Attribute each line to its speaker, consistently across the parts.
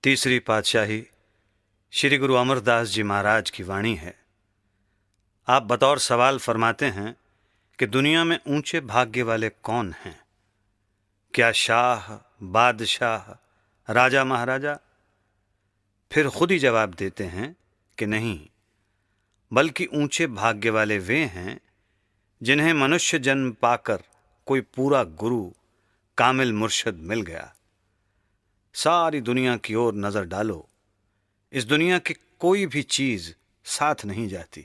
Speaker 1: तीसरी पातशाही श्री गुरु अमरदास जी महाराज की वाणी है। आप बतौर सवाल फरमाते हैं कि दुनिया में ऊंचे भाग्य वाले कौन हैं? क्या शाह, बादशाह, राजा महाराजा? फिर खुद ही जवाब देते हैं कि नहीं, बल्कि ऊंचे भाग्य वाले वे हैं जिन्हें मनुष्य जन्म पाकर कोई पूरा गुरु, कामिल मुर्शद मिल गया। सारी दुनिया की ओर नजर डालो, इस दुनिया की कोई भी चीज साथ नहीं जाती।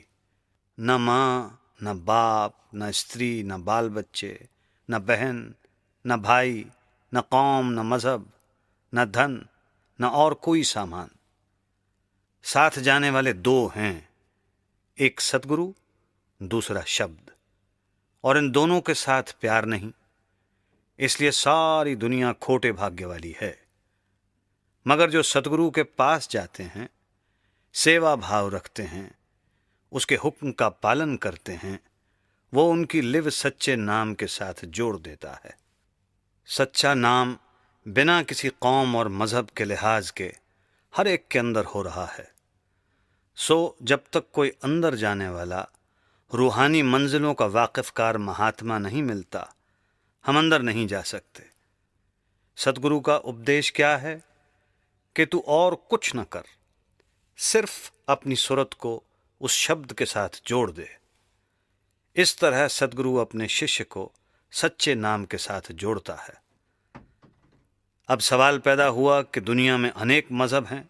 Speaker 1: न माँ, न बाप, न स्त्री, न बाल बच्चे, न बहन, न भाई, न कौम, न मजहब, न धन, न और कोई सामान। साथ जाने वाले दो हैं, एक सतगुरु, दूसरा शब्द, और इन दोनों के साथ प्यार नहीं। इसलिए सारी दुनिया खोटे भाग्य वाली है। मगर जो सतगुरु के पास जाते हैं, सेवा भाव रखते हैं, उसके हुक्म का पालन करते हैं, वो उनकी लिव सच्चे नाम के साथ जोड़ देता है। सच्चा नाम बिना किसी कौम और मजहब के लिहाज के हर एक के अंदर हो रहा है। सो जब तक कोई अंदर जाने वाला रूहानी मंजिलों का वाकिफकार महात्मा नहीं मिलता, हम अंदर नहीं जा सकते। सतगुरु का उपदेश क्या है कि तू और कुछ न कर, सिर्फ अपनी सूरत को उस शब्द के साथ जोड़ दे। इस तरह सतगुरु अपने शिष्य को सच्चे नाम के साथ जोड़ता है। अब सवाल पैदा हुआ कि दुनिया में अनेक मजहब हैं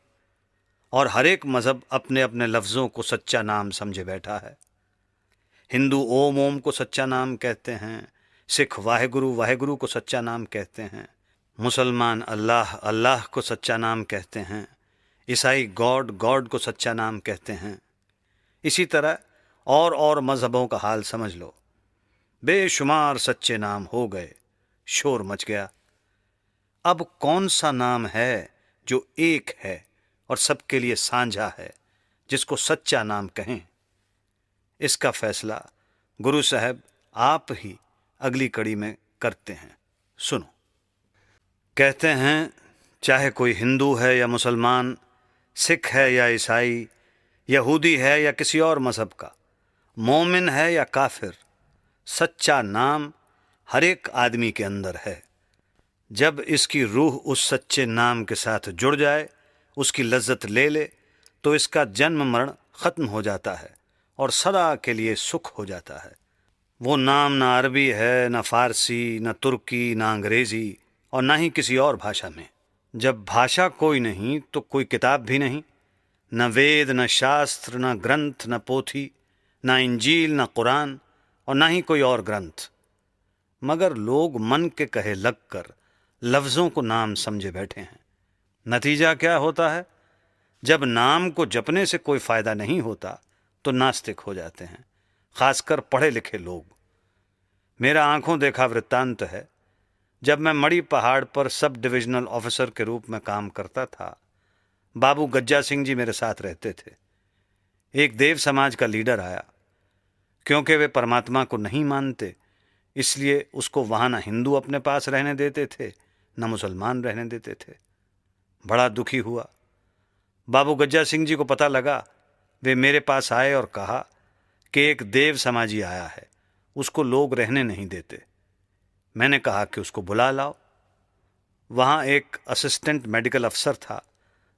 Speaker 1: और हर एक मजहब अपने अपने लफ्ज़ों को सच्चा नाम समझे बैठा है। हिंदू ओम ओम को सच्चा नाम कहते हैं, सिख वाहेगुरु वाहेगुरु को सच्चा नाम कहते हैं, मुसलमान अल्लाह अल्लाह को सच्चा नाम कहते हैं, ईसाई गॉड गॉड को सच्चा नाम कहते हैं। इसी तरह और मजहबों का हाल समझ लो। बेशुमार सच्चे नाम हो गए, शोर मच गया। अब कौन सा नाम है जो एक है और सबके लिए साझा है, जिसको सच्चा नाम कहें? इसका फैसला गुरु साहब आप ही अगली कड़ी में करते हैं। सुनो। कहते हैं, चाहे कोई हिंदू है या मुसलमान, सिख है या ईसाई, यहूदी है या किसी और मजहब का, मोमिन है या काफिर, सच्चा नाम हर एक आदमी के अंदर है। जब इसकी रूह उस सच्चे नाम के साथ जुड़ जाए, उसकी लज्जत ले ले, तो इसका जन्म मरण खत्म हो जाता है और सदा के लिए सुख हो जाता है। वो नाम ना अरबी है, ना फारसी, ना तुर्की, ना अंग्रेजी और ना ही किसी और भाषा में। जब भाषा कोई नहीं तो कोई किताब भी नहीं, न वेद, न शास्त्र, न ग्रंथ, न पोथी, न इंजील, न कुरान और ना ही कोई और ग्रंथ। मगर लोग मन के कहे लगकर लफ्ज़ों को नाम समझे बैठे हैं। नतीजा क्या होता है? जब नाम को जपने से कोई फ़ायदा नहीं होता तो नास्तिक हो जाते हैं, खासकर पढ़े लिखे लोग। मेरा आंखों देखा वृत्तांत है। जब मैं मड़ी पहाड़ पर सब डिविजनल ऑफिसर के रूप में काम करता था, बाबू गज्जा सिंह जी मेरे साथ रहते थे। एक देव समाज का लीडर आया। क्योंकि वे परमात्मा को नहीं मानते, इसलिए उसको वहाँ ना हिंदू अपने पास रहने देते थे, न मुसलमान रहने देते थे। बड़ा दुखी हुआ। बाबू गज्जा सिंह जी को पता लगा। वे मेरे पास आए और कहा कि एक देव समाजी आया है, उसको लोग रहने नहीं देते। मैंने कहा कि उसको बुला लाओ। वहाँ एक असिस्टेंट मेडिकल अफसर था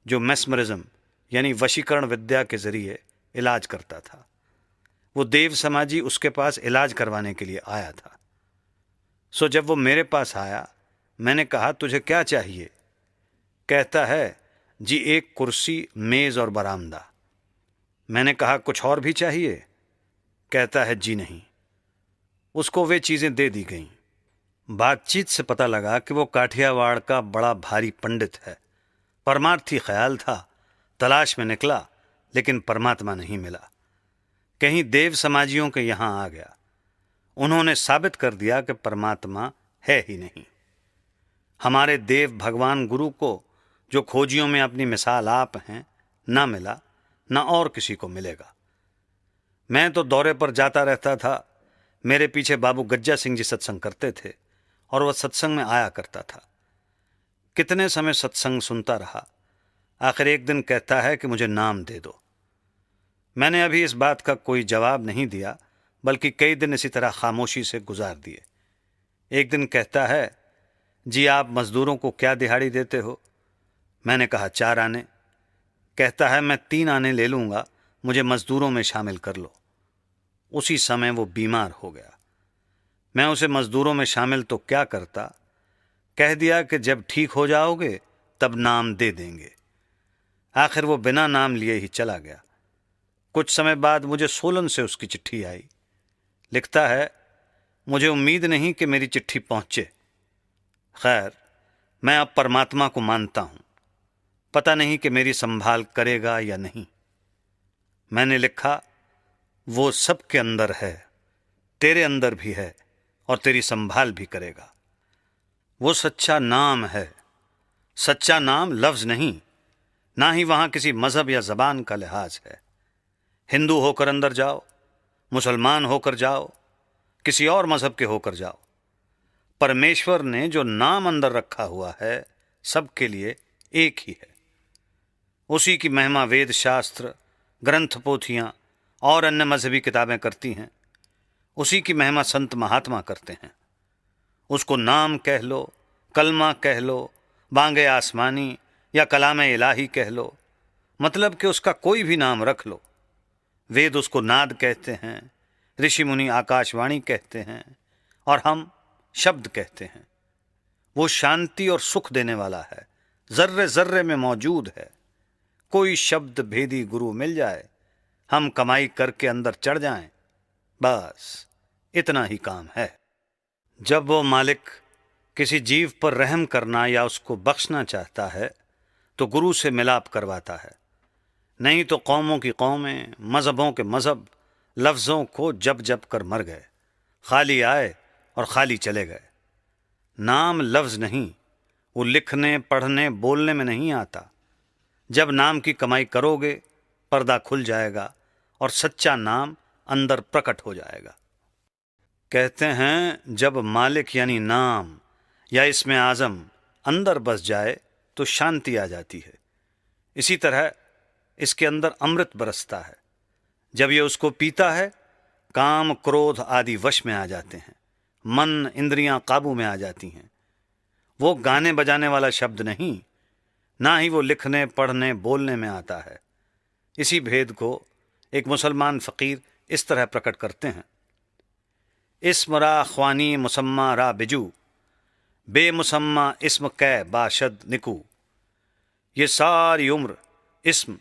Speaker 1: जो मेस्मरिज्म यानी वशीकरण विद्या के जरिए इलाज करता था। वो देव समाजी उसके पास इलाज करवाने के लिए आया था। सो जब वो मेरे पास आया, मैंने कहा, तुझे क्या चाहिए? कहता है, जी एक कुर्सी, मेज और बरामदा। मैंने कहा, कुछ और भी चाहिए? कहता है, जी नहीं। उसको वे चीज़ें दे दी गईं। बातचीत से पता लगा कि वो काठियावाड़ का बड़ा भारी पंडित है। परमार्थी ख्याल था। तलाश में निकला, लेकिन परमात्मा नहीं मिला। कहीं देव समाजियों के यहाँ आ गया। उन्होंने साबित कर दिया कि परमात्मा है ही नहीं। हमारे देव भगवान गुरु को, जो खोजियों में अपनी मिसाल आप हैं, ना मिला, ना और किसी को मिलेगा। मैं तो दौरे पर जाता रहता था। मेरे पीछे बाबू गज्जा सिंह जी सत्संग करते थे और वह सत्संग में आया करता था। कितने समय सत्संग सुनता रहा। आखिर एक दिन कहता है कि मुझे नाम दे दो। मैंने अभी इस बात का कोई जवाब नहीं दिया, बल्कि कई दिन इसी तरह खामोशी से गुजार दिए। एक दिन कहता है, जी आप मजदूरों को क्या दिहाड़ी देते हो? मैंने कहा 4 आने। कहता है, मैं 3 आने ले लूँगा, मुझे मजदूरों में शामिल कर लो। उसी समय वो बीमार हो गया। मैं उसे मजदूरों में शामिल तो क्या करता, कह दिया कि जब ठीक हो जाओगे तब नाम दे देंगे। आखिर वो बिना नाम लिए ही चला गया। कुछ समय बाद मुझे सोलन से उसकी चिट्ठी आई। लिखता है, मुझे उम्मीद नहीं कि मेरी चिट्ठी पहुंचे। खैर, मैं अब परमात्मा को मानता हूं, पता नहीं कि मेरी संभाल करेगा या नहीं। मैंने लिखा, वो सबके अंदर है, तेरे अंदर भी है और तेरी संभाल भी करेगा। वो सच्चा नाम है। सच्चा नाम लफ्ज नहीं, ना ही वहां किसी मजहब या जबान का लिहाज है। हिंदू होकर अंदर जाओ, मुसलमान होकर जाओ, किसी और मजहब के होकर जाओ, परमेश्वर ने जो नाम अंदर रखा हुआ है सबके लिए एक ही है। उसी की महिमा वेद शास्त्र, ग्रंथ पोथियां और अन्य मजहबी किताबें करती हैं। उसी की महिमा संत महात्मा करते हैं। उसको नाम कह लो, कलमा कह लो, बांगे आसमानी या कलाम इलाही कह लो, मतलब कि उसका कोई भी नाम रख लो। वेद उसको नाद कहते हैं, ऋषि मुनि आकाशवाणी कहते हैं और हम शब्द कहते हैं। वो शांति और सुख देने वाला है, जर्रे जर्रे में मौजूद है। कोई शब्द भेदी गुरु मिल जाए, हम कमाई करके अंदर चढ़ जाएं, बस इतना ही काम है। जब वो मालिक किसी जीव पर रहम करना या उसको बख्शना चाहता है तो गुरु से मिलाप करवाता है, नहीं तो कौमों की कौमें, मज़हबों के मज़हब लफ्ज़ों को जब जब कर मर गए, खाली आए और खाली चले गए। नाम लफ्ज़ नहीं, वो लिखने पढ़ने बोलने में नहीं आता। जब नाम की कमाई करोगे पर्दा खुल जाएगा और सच्चा नाम अंदर प्रकट हो जाएगा। कहते हैं, जब मालिक यानी नाम या इसमें आज़म अंदर बस जाए तो शांति आ जाती है। इसी तरह इसके अंदर अमृत बरसता है। जब ये उसको पीता है, काम क्रोध आदि वश में आ जाते हैं, मन इंद्रियां काबू में आ जाती हैं। वो गाने बजाने वाला शब्द नहीं, ना ही वो लिखने पढ़ने बोलने में आता है। इसी भेद को एक मुसलमान फ़कीर इस तरह प्रकट करते हैं, इस्म रा ख्वानी मुसम्मा रा बिजू, बेमुसम्मा इस्म कै बाशद निकू। ये सारी उम्र इस्म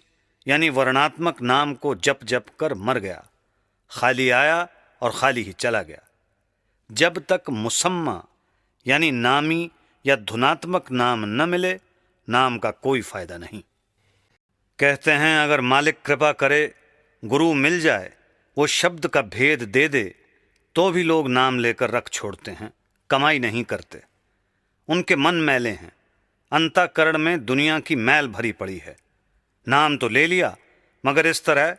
Speaker 1: यानी वर्णात्मक नाम को जप जप कर मर गया, खाली आया और खाली ही चला गया। जब तक मुसम्मा यानी नामी या धुनात्मक नाम न मिले, नाम का कोई फायदा नहीं। कहते हैं, अगर मालिक कृपा करे, गुरु मिल जाए, वो शब्द का भेद दे दे, तो भी लोग नाम लेकर रख छोड़ते हैं, कमाई नहीं करते। उनके मन मैले हैं, अंतःकरण में दुनिया की मैल भरी पड़ी है। नाम तो ले लिया, मगर इस तरह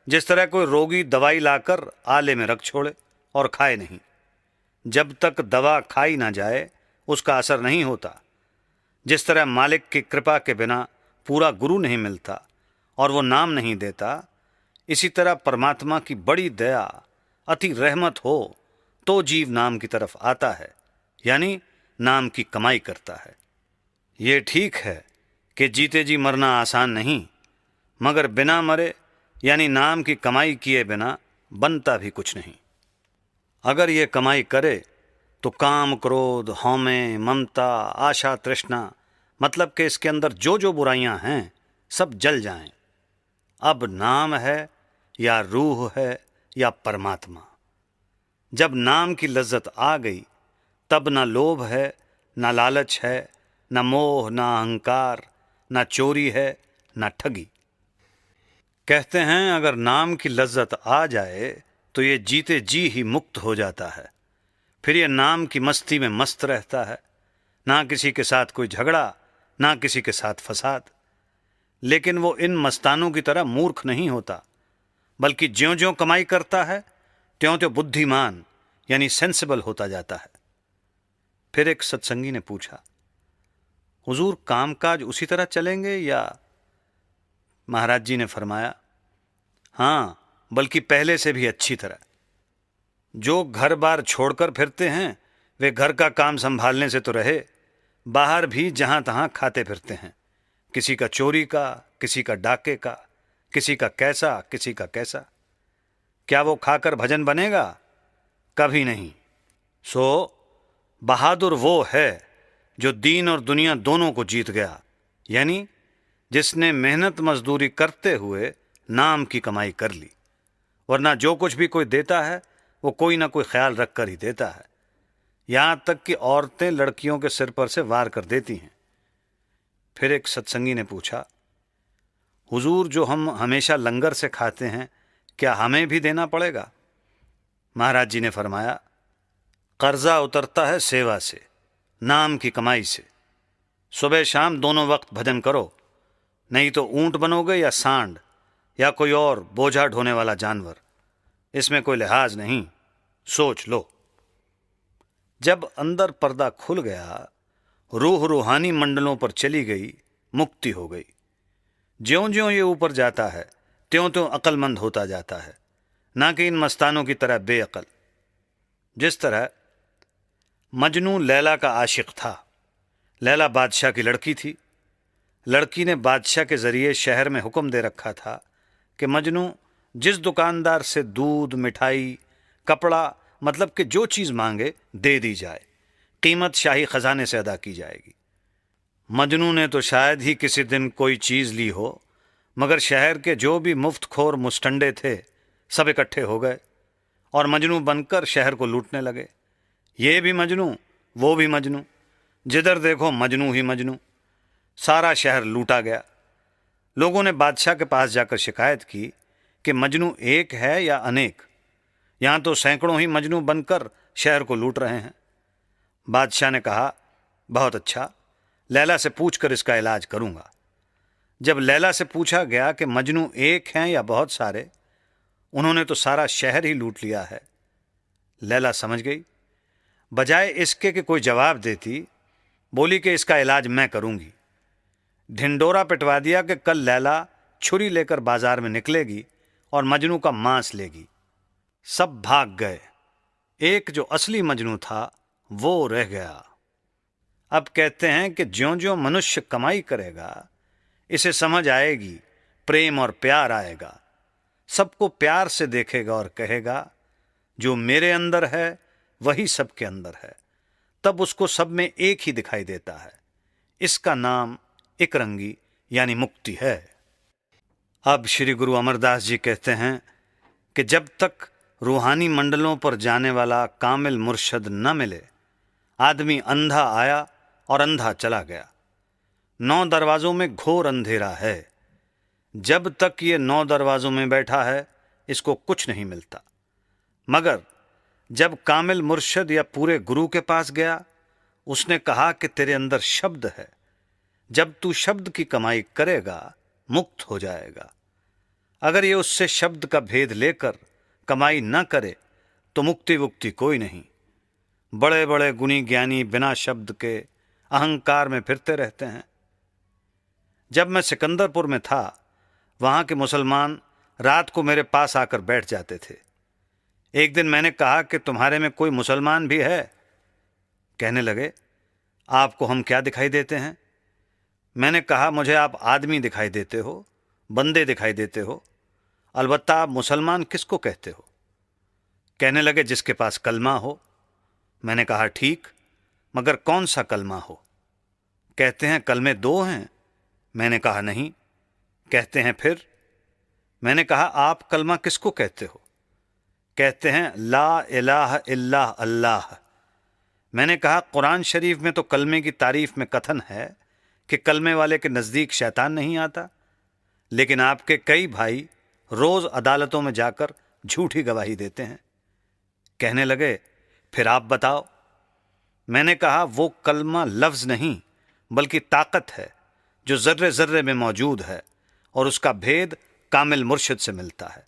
Speaker 1: जिस तरह कोई रोगी दवाई लाकर आले में रख छोड़े और खाए नहीं। जब तक दवा खाई ना जाए उसका असर नहीं होता। जिस तरह मालिक की कृपा के बिना पूरा गुरु नहीं मिलता और वो नाम नहीं देता, इसी तरह परमात्मा की बड़ी दया, अति रहमत हो तो जीव नाम की तरफ आता है, यानी नाम की कमाई करता है। ये ठीक है कि जीते जी मरना आसान नहीं, मगर बिना मरे यानी नाम की कमाई किए बिना बनता भी कुछ नहीं। अगर ये कमाई करे तो काम क्रोध हौमे ममता आशा तृष्णा, मतलब कि इसके अंदर जो जो बुराइयां हैं सब जल जाएं। अब नाम है या रूह है या परमात्मा। जब नाम की लज्जत आ गई तब न लोभ है, न लालच है, न मोह, न अहंकार, न चोरी है, न ठगी। कहते हैं, अगर नाम की लज्जत आ जाए तो ये जीते जी ही मुक्त हो जाता है। फिर ये नाम की मस्ती में मस्त रहता है, ना किसी के साथ कोई झगड़ा, ना किसी के साथ फसाद। लेकिन वो इन मस्तानों की तरह मूर्ख नहीं होता, बल्कि ज्यों ज्यों कमाई करता है त्यों त्यों बुद्धिमान यानी सेंसिबल होता जाता है। फिर एक सत्संगी ने पूछा, हुजूर कामकाज उसी तरह चलेंगे या महाराज जी ने फरमाया, हाँ, बल्कि पहले से भी अच्छी तरह। जो घर बार छोड़कर फिरते हैं वे घर का काम संभालने से तो रहे, बाहर भी जहां तहां खाते फिरते हैं। किसी का चोरी का, किसी का डाके का, किसी का कैसा, किसी का कैसा। क्या वो खाकर भजन बनेगा? कभी नहीं। सो बहादुर वो है जो दीन और दुनिया दोनों को जीत गया, यानी जिसने मेहनत मजदूरी करते हुए नाम की कमाई कर ली। वरना जो कुछ भी कोई देता है वो कोई ना कोई ख्याल रख कर ही देता है। यहां तक कि औरतें लड़कियों के सिर पर से वार कर देती हैं। फिर एक सत्संगी ने पूछा, हुजूर, जो हम हमेशा लंगर से खाते हैं, क्या हमें भी देना पड़ेगा? महाराज जी ने फरमाया, कर्जा उतरता है सेवा से, नाम की कमाई से। सुबह शाम दोनों वक्त भजन करो, नहीं तो ऊंट बनोगे या सांड या कोई और बोझा ढोने वाला जानवर। इसमें कोई लिहाज नहीं, सोच लो। जब अंदर पर्दा खुल गया, रूह रूहानी मंडलों पर चली गई, मुक्ति हो गई। ज्यों ज्यों ये ऊपर जाता है त्यों त्यों अक्लमंद होता जाता है, ना कि इन मस्तानों की तरह बेअकल। जिस तरह मजनू लैला का आशिक था। लैला बादशाह की लड़की थी। लड़की ने बादशाह के जरिए शहर में हुक्म दे रखा था कि मजनू जिस दुकानदार से दूध, मिठाई, कपड़ा, मतलब कि जो चीज़ मांगे दे दी जाए, कीमत शाही खजाने से अदा की जाएगी। मजनू ने तो शायद ही किसी दिन कोई चीज़ ली हो, मगर शहर के जो भी मुफ्तखोर मुस्टंडे थे सब इकट्ठे हो गए और मजनू बनकर शहर को लूटने लगे। ये भी मजनू, वो भी मजनू, जिधर देखो मजनू ही मजनू। सारा शहर लूटा गया। लोगों ने बादशाह के पास जाकर शिकायत की कि मजनू एक है या अनेक, यहाँ तो सैकड़ों ही मजनू बनकर शहर को लूट रहे हैं। बादशाह ने कहा, बहुत अच्छा, लैला से पूछकर इसका इलाज करूँगा। जब लैला से पूछा गया कि मजनू एक हैं या बहुत सारे, उन्होंने तो सारा शहर ही लूट लिया है। लैला समझ गई। बजाय इसके कि कोई जवाब देती, बोली कि इसका इलाज मैं करूँगी। ढिंडोरा पिटवा दिया कि कल लैला छुरी लेकर बाजार में निकलेगी और मजनू का मांस लेगी। सब भाग गए। एक जो असली मजनू था वो रह गया। अब कहते हैं कि ज्यों ज्यों मनुष्य कमाई करेगा, इसे समझ आएगी, प्रेम और प्यार आएगा। सबको प्यार से देखेगा और कहेगा, जो मेरे अंदर है वही सबके अंदर है। तब उसको सब में एक ही दिखाई देता है। इसका नाम एकरंगी यानी मुक्ति है। अब श्री गुरु अमरदास जी कहते हैं कि जब तक रूहानी मंडलों पर जाने वाला कामिल मुर्शद न मिले, आदमी अंधा आया और अंधा चला गया। 9 दरवाज़ों में घोर अंधेरा है। जब तक ये 9 दरवाज़ों में बैठा है, इसको कुछ नहीं मिलता। मगर जब कामिल मुर्शद या पूरे गुरु के पास गया, उसने कहा कि तेरे अंदर शब्द है, जब तू शब्द की कमाई करेगा मुक्त हो जाएगा। अगर ये उससे शब्द का भेद लेकर कमाई न करे तो मुक्ति वुक्ति कोई नहीं। बड़े बड़े गुणी ज्ञानी बिना शब्द के अहंकार में फिरते रहते हैं। जब मैं सिकंदरपुर में था, वहाँ के मुसलमान रात को मेरे पास आकर बैठ जाते थे। एक दिन मैंने कहा कि तुम्हारे में कोई मुसलमान भी है? कहने लगे, आपको हम क्या दिखाई देते हैं? मैंने कहा, मुझे आप आदमी दिखाई देते हो, बंदे दिखाई देते हो, अलबत्ता आप मुसलमान किसको कहते हो? कहने लगे, जिसके पास कलमा हो। मैंने कहा, ठीक, मगर कौन सा कलमा हो? कहते हैं कलमे 2 हैं। मैंने कहा, नहीं। कहते हैं फिर? मैंने कहा, आप कलमा किसको कहते हो? कहते हैं ला इलाहा इल्ला अल्लाह। मैंने कहा, कुरान शरीफ में तो कलमे की तारीफ में कथन है कि कलमे वाले के नज़दीक शैतान नहीं आता, लेकिन आपके कई भाई रोज़ अदालतों में जाकर झूठी गवाही देते हैं। कहने लगे, फिर आप बताओ। मैंने कहा, वो कलमा लफ्ज़ नहीं बल्कि ताकत है जो ज़र्रे ज़र्रे में मौजूद है और उसका भेद कामिल मुर्शिद से मिलता है।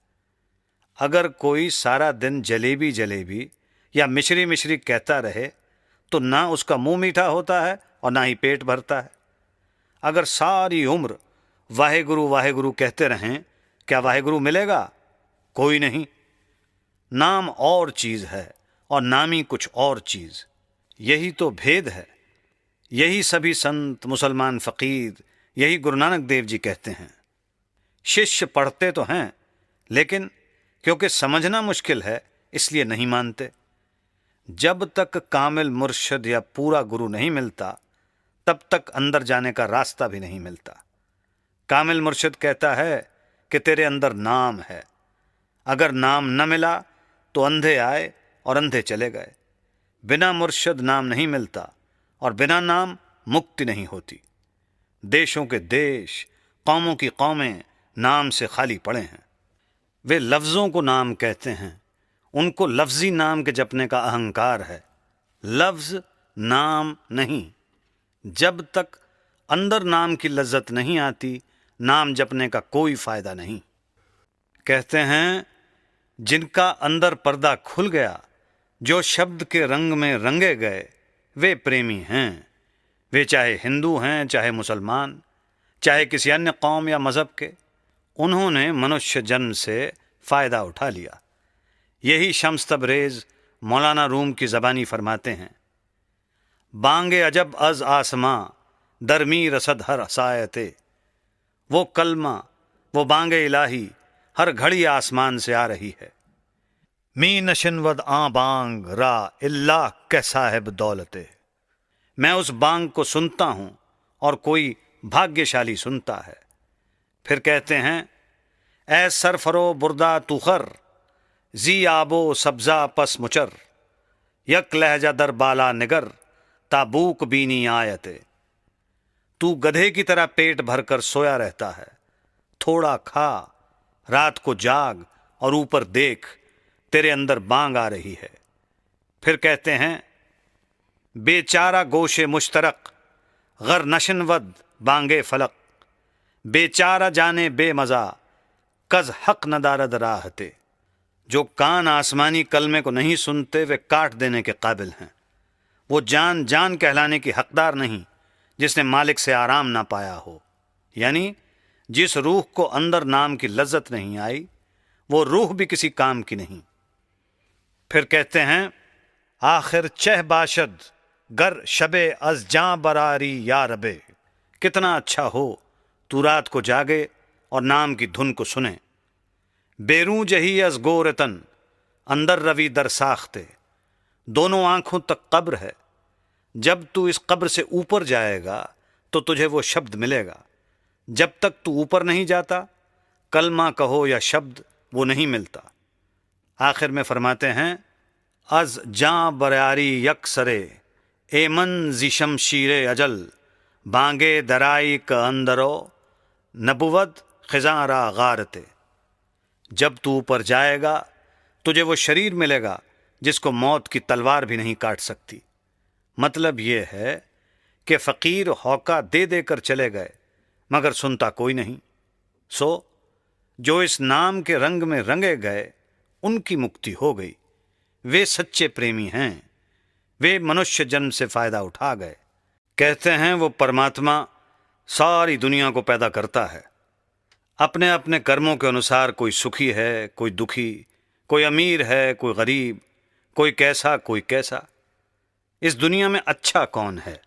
Speaker 1: अगर कोई सारा दिन जलेबी जलेबी या मिश्री मिश्री कहता रहे तो ना उसका मुंह मीठा होता है और ना ही पेट भरता है। अगर सारी उम्र वाहे गुरु कहते रहें, क्या वाहे गुरु मिलेगा? कोई नहीं। नाम और चीज है और नामी कुछ और चीज। यही तो भेद है। यही सभी संत, मुसलमान, फकीर, यही गुरु नानक देव जी कहते हैं। शिष्य पढ़ते तो हैं, लेकिन क्योंकि समझना मुश्किल है इसलिए नहीं मानते। जब तक कामिल मुर्शिद या पूरा गुरु नहीं मिलता, तब तक अंदर जाने का रास्ता भी नहीं मिलता। कामिल मुर्शिद कहता है कि तेरे अंदर नाम है। अगर नाम न मिला तो अंधे आए और अंधे चले गए। बिना मुर्शिद नाम नहीं मिलता और बिना नाम मुक्ति नहीं होती। देशों के देश, कौमों की कौमें नाम से खाली पड़े हैं। वे लफ्ज़ों को नाम कहते हैं, उनको लफ्ज़ी नाम के जपने का अहंकार है। लफ्ज़ नाम नहीं। जब तक अंदर नाम की लज्जत नहीं आती, नाम जपने का कोई फायदा नहीं। कहते हैं, जिनका अंदर पर्दा खुल गया, जो शब्द के रंग में रंगे गए, वे प्रेमी हैं। वे चाहे हिंदू हैं, चाहे मुसलमान, चाहे किसी अन्य कौम या मज़हब के, उन्होंने मनुष्य जन्म से फ़ायदा उठा लिया। यही शम्स तबरेज़ मौलाना रूम की ज़बानी फरमाते हैं, बांगे अजब अज आसमां दरमी रसद हर सायते। वो कलमा, वो बांगे इलाही हर घड़ी आसमान से आ रही है। मी नशनवद आ बांग रा इल्ला कै साहिब दौलते। मैं उस बांग को सुनता हूँ और कोई भाग्यशाली सुनता है। फिर कहते हैं, ए सरफरो बुरदा तुखर जी आबो सब्जा पस मुचर यक लहजा दर बाला निगर ताबूक बीनी आयते। तू गधे की तरह पेट भरकर सोया रहता है, थोड़ा खा, रात को जाग और ऊपर देख, तेरे अंदर बांग आ रही है। फिर कहते हैं, बेचारा गोशे मुश्तरक गर नशनवद बांगे फलक। बेचारा जाने बेमज़ा कज हक नदारद राहते। जो कान आसमानी कलमे को नहीं सुनते, वे काट देने के काबिल हैं। वो जान जान कहलाने की हकदार नहीं जिसने मालिक से आराम ना पाया हो। यानी जिस रूह को अंदर नाम की लज्जत नहीं आई, वो रूह भी किसी काम की नहीं। फिर कहते हैं, आखिर चह बाशद गर शबे अज जां बरारी या रबे। कितना अच्छा हो तू रात को जागे और नाम की धुन को सुने। बेरू जही अज गोरतन अंदर रवि दर साख्ते। दोनों आंखों तक कब्र है। जब तू इस कब्र से ऊपर जाएगा तो तुझे वो शब्द मिलेगा। जब तक तू ऊपर नहीं जाता, कलमा कहो या शब्द, वो नहीं मिलता। आखिर में फरमाते हैं, अज जां बरारी यक सरे एमन जिशम शीरे अजल बांगे दराई का अंदरो नबुवत खिजारा गारते। जब तू ऊपर जाएगा तुझे वो शरीर मिलेगा जिसको मौत की तलवार भी नहीं काट सकती। मतलब ये है कि फ़कीर हौका दे देकर चले गए मगर सुनता कोई नहीं। सो जो इस नाम के रंग में रंगे गए, उनकी मुक्ति हो गई। वे सच्चे प्रेमी हैं। वे मनुष्य जन्म से फ़ायदा उठा गए। कहते हैं, वो परमात्मा सारी दुनिया को पैदा करता है। अपने अपने कर्मों के अनुसार कोई सुखी है, कोई दुखी, कोई अमीर है, कोई गरीब, कोई कैसा, कोई कैसा। इस दुनिया में अच्छा कौन है?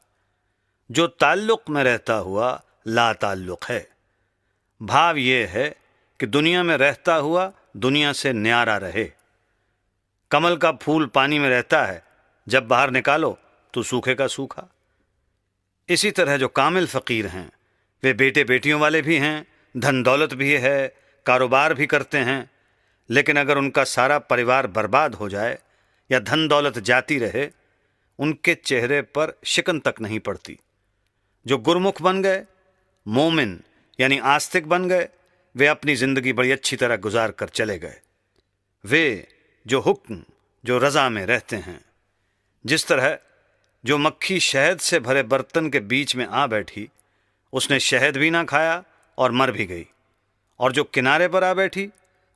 Speaker 1: जो ताल्लुक़ में रहता हुआ ला ताल्लुक़ है। भाव ये है कि दुनिया में रहता हुआ दुनिया से न्यारा रहे। कमल का फूल पानी में रहता है, जब बाहर निकालो तो सूखे का सूखा। इसी तरह जो कामिल फ़कीर हैं, वे बेटे बेटियों वाले भी हैं, धन दौलत भी है, कारोबार भी करते हैं, लेकिन अगर उनका सारा परिवार बर्बाद हो जाए या धन दौलत जाती रहे, उनके चेहरे पर शिकन तक नहीं पड़ती। जो गुरमुख बन गए, मोमिन यानी आस्तिक बन गए, वे अपनी ज़िंदगी बड़ी अच्छी तरह गुजार कर चले गए। वे जो हुक्म, जो रज़ा में रहते हैं। जिस तरह जो मक्खी शहद से भरे बर्तन के बीच में आ बैठी, उसने शहद भी ना खाया और मर भी गई, और जो किनारे पर आ बैठी,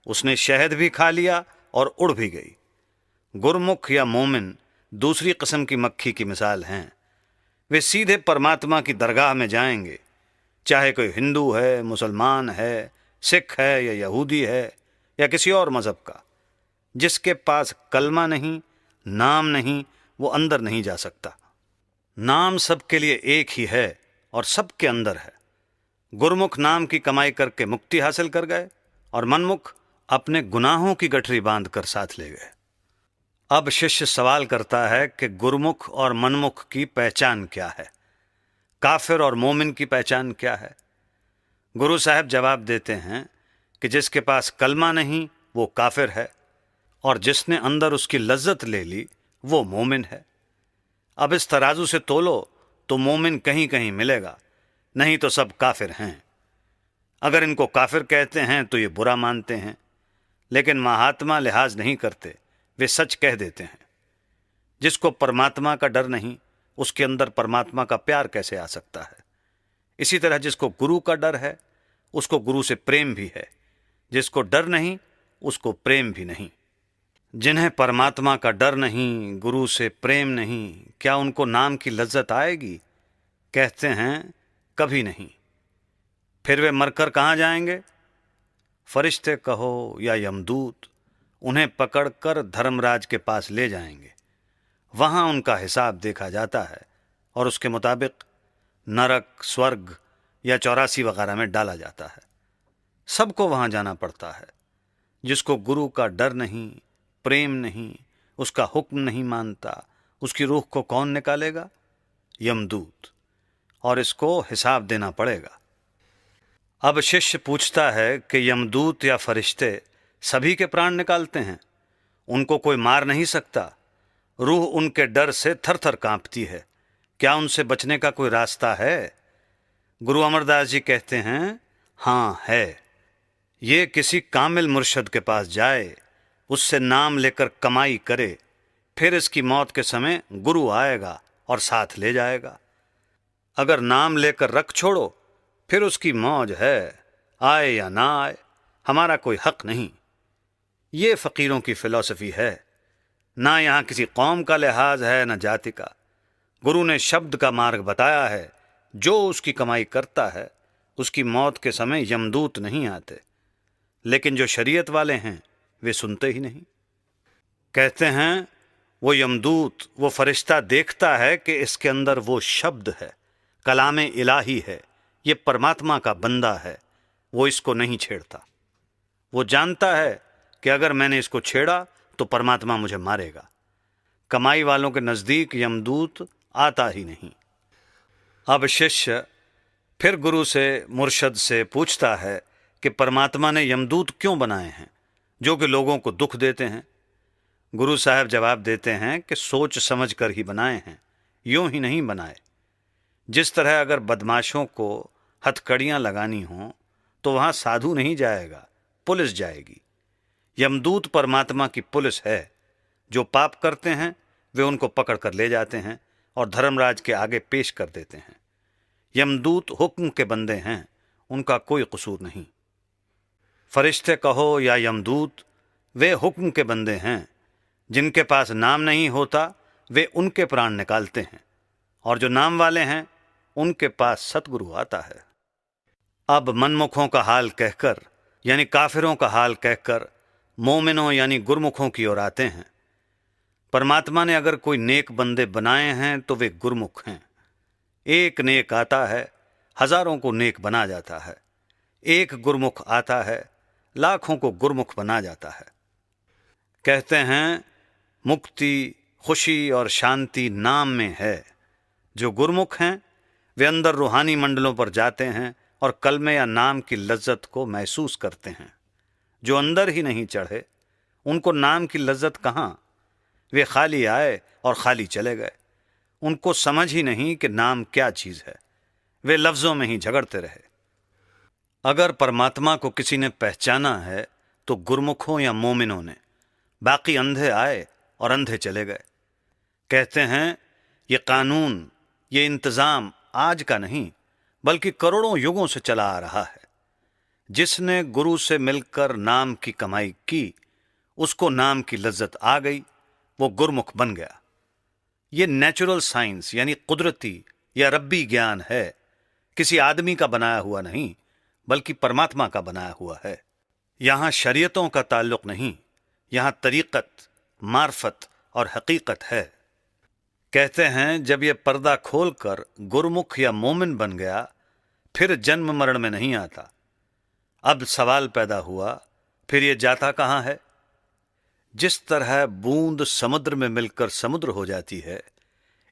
Speaker 1: उसने शहद भी खा लिया और उड़ भी गई। गुरमुख या मोमिन दूसरी किस्म की मक्खी की मिसाल हैं। वे सीधे परमात्मा की दरगाह में जाएंगे, चाहे कोई हिंदू है, मुसलमान है, सिख है या यहूदी है या किसी और मज़हब का। जिसके पास कलमा नहीं, नाम नहीं, वो अंदर नहीं जा सकता। नाम सबके लिए एक ही है और सबके अंदर है। गुरमुख नाम की कमाई करके मुक्ति हासिल कर गए और मनमुख अपने गुनाहों की गठरी बांध कर साथ ले गए। अब शिष्य सवाल करता है कि गुरमुख और मनमुख की पहचान क्या है, काफिर और मोमिन की पहचान क्या है। गुरु साहब जवाब देते हैं कि जिसके पास कलमा नहीं वो काफिर है और जिसने अंदर उसकी लज्जत ले ली वो मोमिन है। अब इस तराजू से तोलो तो मोमिन कहीं कहीं मिलेगा, नहीं तो सब काफिर हैं। अगर इनको काफिर कहते हैं तो ये बुरा मानते हैं, लेकिन महात्मा लिहाज नहीं करते, वे सच कह देते हैं। जिसको परमात्मा का डर नहीं, उसके अंदर परमात्मा का प्यार कैसे आ सकता है। इसी तरह जिसको गुरु का डर है, उसको गुरु से प्रेम भी है। जिसको डर नहीं, उसको प्रेम भी नहीं। जिन्हें परमात्मा का डर नहीं, गुरु से प्रेम नहीं, क्या उनको नाम की लज्जत आएगी? कहते हैं कभी नहीं। फिर वे मरकर कहाँ जाएंगे? फरिश्ते कहो या यमदूत उन्हें पकड़कर धर्मराज के पास ले जाएंगे। वहां उनका हिसाब देखा जाता है और उसके मुताबिक नरक, स्वर्ग या 84 वगैरह में डाला जाता है। सबको वहां जाना पड़ता है। जिसको गुरु का डर नहीं, प्रेम नहीं, उसका हुक्म नहीं मानता, उसकी रूह को कौन निकालेगा? यमदूत। और इसको हिसाब देना पड़ेगा। अब शिष्य पूछता है कि यमदूत या फरिश्ते सभी के प्राण निकालते हैं, उनको कोई मार नहीं सकता। रूह उनके डर से थर थर कांपती है, क्या उनसे बचने का कोई रास्ता है? गुरु अमरदास जी कहते हैं हाँ है। ये किसी कामिल मुर्शद के पास जाए, उससे नाम लेकर कमाई करे, फिर इसकी मौत के समय गुरु आएगा और साथ ले जाएगा। अगर नाम लेकर रख छोड़ो, फिर उसकी मौज है, आए या ना आए, हमारा कोई हक नहीं। ये फकीरों की फिलॉसफी है। ना यहाँ किसी कौम का लिहाज है, न जाति का। गुरु ने शब्द का मार्ग बताया है। जो उसकी कमाई करता है, उसकी मौत के समय यमदूत नहीं आते। लेकिन जो शरीयत वाले हैं, वे सुनते ही नहीं। कहते हैं वो यमदूत, वो फरिश्ता देखता है कि इसके अंदर वो शब्द है, कलामे इलाही है, ये परमात्मा का बंदा है, वो इसको नहीं छेड़ता। वो जानता है कि अगर मैंने इसको छेड़ा तो परमात्मा मुझे मारेगा। कमाई वालों के नज़दीक यमदूत आता ही नहीं। अब शिष्य फिर गुरु से, मुर्शद से पूछता है कि परमात्मा ने यमदूत क्यों बनाए हैं जो कि लोगों को दुख देते हैं। गुरु साहब जवाब देते हैं कि सोच समझ कर ही बनाए हैं, यूं ही नहीं बनाए। जिस तरह अगर बदमाशों को हथकड़ियां लगानी हों तो वहां साधु नहीं जाएगा, पुलिस जाएगी। यमदूत परमात्मा की पुलिस है। जो पाप करते हैं वे उनको पकड़ कर ले जाते हैं और धर्मराज के आगे पेश कर देते हैं। यमदूत हुक्म के बंदे हैं, उनका कोई कसूर नहीं। फरिश्ते कहो या यमदूत, वे हुक्म के बंदे हैं। जिनके पास नाम नहीं होता वे उनके प्राण निकालते हैं, और जो नाम वाले हैं उनके पास सतगुरु आता है। अब मनमुखों का हाल कहकर, यानी काफिरों का हाल कहकर, मोमिनों यानी गुरमुखों की ओर आते हैं। परमात्मा ने अगर कोई नेक बंदे बनाए हैं तो वे गुरमुख हैं। एक नेक आता है, हजारों को नेक बना जाता है। एक गुरमुख आता है, लाखों को गुरमुख बना जाता है। कहते हैं मुक्ति, खुशी और शांति नाम में है। जो गुरमुख हैं वे अंदर रूहानी मंडलों पर जाते हैं और कलमे या नाम की लज्जत को महसूस करते हैं। जो अंदर ही नहीं चढ़े, उनको नाम की लज्जत कहाँ? वे खाली आए और खाली चले गए। उनको समझ ही नहीं कि नाम क्या चीज़ है। वे लफ्ज़ों में ही झगड़ते रहे। अगर परमात्मा को किसी ने पहचाना है तो गुरमुखों या मोमिनों ने। बाकी अंधे आए और अंधे चले गए। कहते हैं ये कानून, ये इंतज़ाम आज का नहीं बल्कि करोड़ों युगों से चला आ रहा है। जिसने गुरु से मिलकर नाम की कमाई की, उसको नाम की लज्जत आ गई, वो गुरमुख बन गया। ये नेचुरल साइंस यानी कुदरती या रब्बी ज्ञान है किसी आदमी का बनाया हुआ नहीं, बल्कि परमात्मा का बनाया हुआ है। यहां शरीयतों का ताल्लुक नहीं, यहां तरीकत, मार्फत और हकीकत है। कहते हैं जब ये पर्दा खोलकर गुरमुख या मोमिन बन गया, फिर जन्म मरण में नहीं आता। अब सवाल पैदा हुआ, फिर ये जाता कहां है? जिस तरह बूंद समुद्र में मिलकर समुद्र हो जाती है,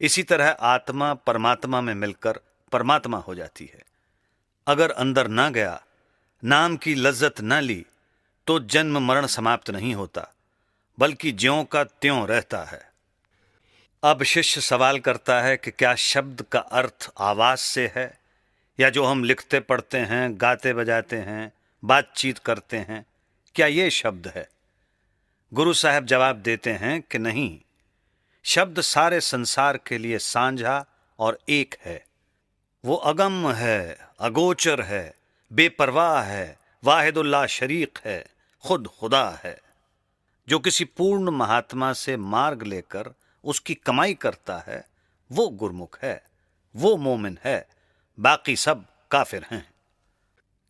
Speaker 1: इसी तरह आत्मा परमात्मा में मिलकर परमात्मा हो जाती है। अगर अंदर ना गया, नाम की लज्जत ना ली, तो जन्म मरण समाप्त नहीं होता, बल्कि ज्यों का त्यों रहता है। अब शिष्य सवाल करता है कि क्या शब्द का अर्थ आवाज से है, या जो हम लिखते पढ़ते हैं, गाते बजाते हैं, बातचीत करते हैं, क्या ये शब्द है? गुरु साहब जवाब देते हैं कि नहीं, शब्द सारे संसार के लिए साझा और एक है। वो अगम है, अगोचर है, बेपरवाह है, वाहिदुल्ला शरीक है, खुद खुदा है। जो किसी पूर्ण महात्मा से मार्ग लेकर उसकी कमाई करता है, वो गुरमुख है, वो मोमिन है, बाकी सब काफिर हैं।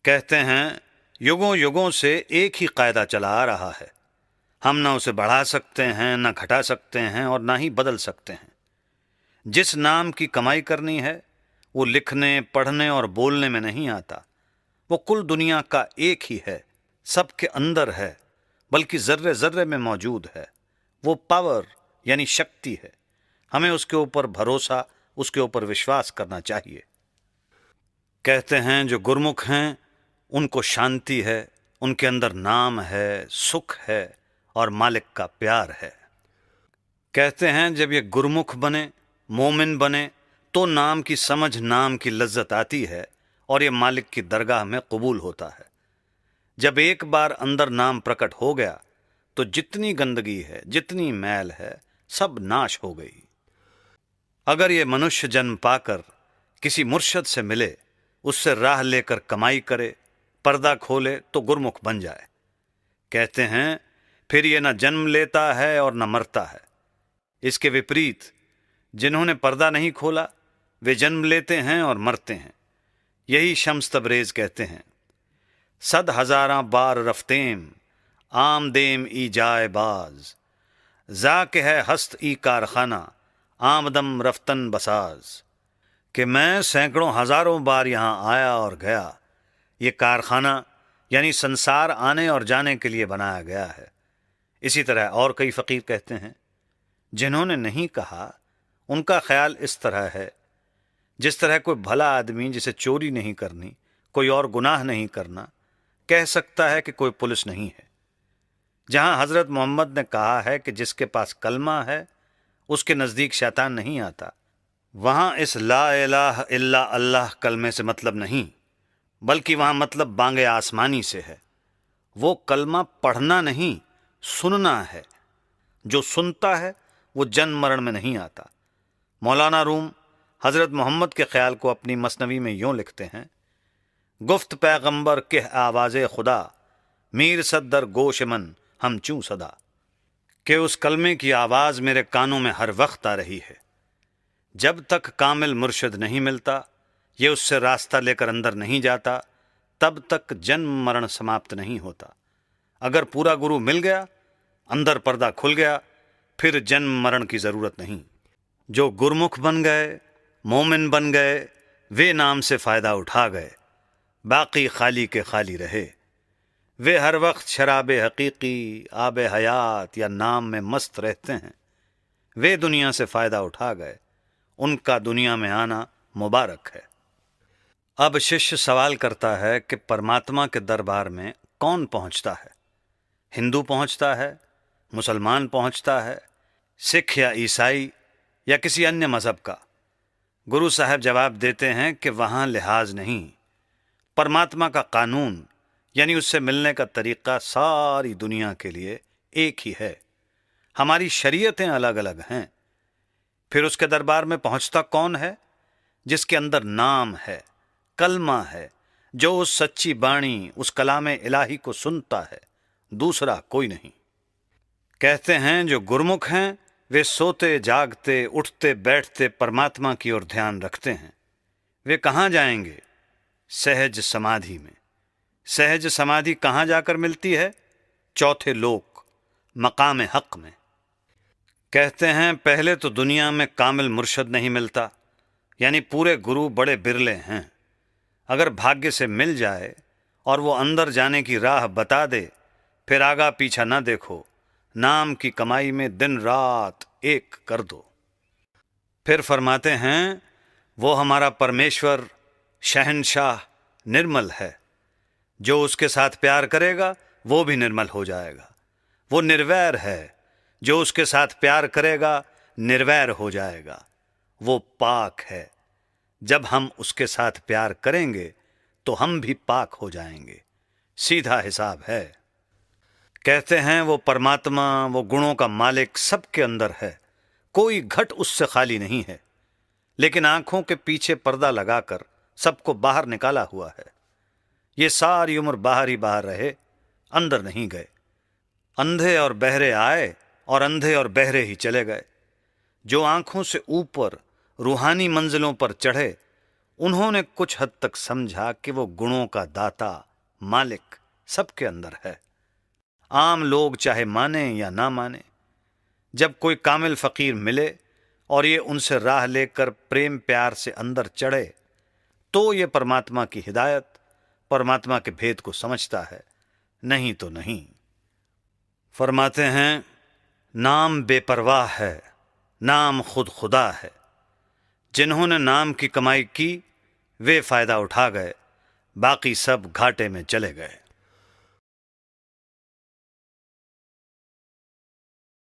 Speaker 1: कहते हैं युगों युगों से एक ही कायदा चला आ रहा है। हम ना उसे बढ़ा सकते हैं, ना घटा सकते हैं, और ना ही बदल सकते हैं। जिस नाम की कमाई करनी है, वो लिखने, पढ़ने और बोलने में नहीं आता। वो कुल दुनिया का एक ही है, सबके अंदर है, बल्कि जर्रे जर्रे में मौजूद है। वो पावर यानी शक्ति है। हमें उसके ऊपर भरोसा, उसके ऊपर विश्वास करना चाहिए। कहते हैं जो गुरमुख हैं उनको शांति है, उनके अंदर नाम है, सुख है और मालिक का प्यार है। कहते हैं जब ये गुरमुख बने, मोमिन बने, तो नाम की समझ, नाम की लज्जत आती है और ये मालिक की दरगाह में कबूल होता है। जब एक बार अंदर नाम प्रकट हो गया, तो जितनी गंदगी है, जितनी मैल है, सब नाश हो गई। अगर ये मनुष्य जन्म पाकर किसी मुर्शद से मिले, उससे राह लेकर कमाई करे, पर्दा खोले, तो गुरमुख बन जाए। कहते हैं फिर ये न जन्म लेता है और न मरता है। इसके विपरीत जिन्होंने पर्दा नहीं खोला, वे जन्म लेते हैं और मरते हैं। यही शम्स तबरेज कहते हैं, सद हजारा बार रफ्तेम आमदेम ई जाए बाज, जाके है हस्त ई कारखाना आमदम रफ्तन बसाज। कि मैं सैकड़ों हजारों बार यहाँ आया और गया। ये कारखाना यानी संसार आने और जाने के लिए बनाया गया है। इसी तरह और कई फ़कीर कहते हैं, जिन्होंने नहीं कहा उनका ख्याल इस तरह है, जिस तरह कोई भला आदमी जिसे चोरी नहीं करनी, कोई और गुनाह नहीं करना, कह सकता है कि कोई पुलिस नहीं है। जहां हजरत मोहम्मद ने कहा है कि जिसके पास कलमा है उसके नज़दीक शैतान नहीं आता, वहां इस ला इलाहा इल्ला अल्लाह कलमे से मतलब नहीं, बल्कि वहां मतलब बांगे आसमानी से है। वो कलमा पढ़ना नहीं, सुनना है। जो सुनता है वो जन्म मरण में नहीं आता। मौलाना रूम हजरत मोहम्मद के ख्याल को अपनी मसनवी में यूं लिखते हैं, गुफ्त पैगंबर के आवाज़े खुदा, मीर सद्दर गोश मन हम चूं सदा। कि उस कलमे की आवाज़ मेरे कानों में हर वक्त आ रही है। जब तक कामिल मुर्शिद नहीं मिलता, ये उससे रास्ता लेकर अंदर नहीं जाता, तब तक जन्म मरण समाप्त नहीं होता। अगर पूरा गुरु मिल गया, अंदर पर्दा खुल गया, फिर जन्म मरण की ज़रूरत नहीं। जो गुरमुख बन गए, मोमिन बन गए, वे नाम से फ़ायदा उठा गए, बाकी खाली के खाली रहे। वे हर वक्त शराबे हकीकी, आबे हयात या नाम में मस्त रहते हैं। वे दुनिया से फ़ायदा उठा गए, उनका दुनिया में आना मुबारक है। अब शिष्य सवाल करता है कि परमात्मा के दरबार में कौन पहुंचता है? हिंदू पहुंचता है, मुसलमान पहुंचता है, सिख या ईसाई या किसी अन्य मज़हब का? गुरु साहब जवाब देते हैं कि वहाँ लिहाज नहीं। परमात्मा का कानून यानी उससे मिलने का तरीक़ा सारी दुनिया के लिए एक ही है। हमारी शरीयतें अलग अलग हैं। फिर उसके दरबार में पहुंचता कौन है? जिसके अंदर नाम है, कलमा है, जो उस सच्ची बाणी, उस कलाम इलाही को सुनता है, दूसरा कोई नहीं। कहते हैं जो गुरमुख हैं वे सोते जागते, उठते बैठते परमात्मा की ओर ध्यान रखते हैं। वे कहाँ जाएंगे? सहज समाधि में। सहज समाधि कहाँ जाकर मिलती है? चौथे लोक, मकाम हक में। कहते हैं पहले तो दुनिया में कामिल मुर्शद नहीं मिलता, यानी पूरे गुरु बड़े बिरले हैं। अगर भाग्य से मिल जाए और वो अंदर जाने की राह बता दे, फिर आगा पीछा न देखो, नाम की कमाई में दिन रात एक कर दो। फिर फरमाते हैं वो हमारा परमेश्वर शहंशाह निर्मल है, जो उसके साथ प्यार करेगा वो भी निर्मल हो जाएगा। वो निर्वैर है, जो उसके साथ प्यार करेगा निर्वैर हो जाएगा। वो पाक है, जब हम उसके साथ प्यार करेंगे तो हम भी पाक हो जाएंगे। सीधा हिसाब है। कहते हैं वो परमात्मा, वो गुणों का मालिक सबके अंदर है, कोई घट उससे खाली नहीं है, लेकिन आंखों के पीछे पर्दा लगाकर सबको बाहर निकाला हुआ है। ये सारी उम्र बाहर ही बाहर रहे, अंदर नहीं गए। अंधे और बहरे आए और अंधे और बहरे ही चले गए। जो आंखों से ऊपर रूहानी मंजिलों पर चढ़े, उन्होंने कुछ हद तक समझा कि वो गुणों का दाता मालिक सबके अंदर है। आम लोग चाहे माने या ना माने, जब कोई कामिल फकीर मिले और ये उनसे राह लेकर प्रेम प्यार से अंदर चढ़े, तो ये परमात्मा की हिदायत, परमात्मा के भेद को समझता है, नहीं तो नहीं। फरमाते हैं नाम बेपरवाह है, नाम खुद खुदा है। जिन्होंने नाम की कमाई की वे फायदा उठा गए, बाकी सब घाटे में चले गए।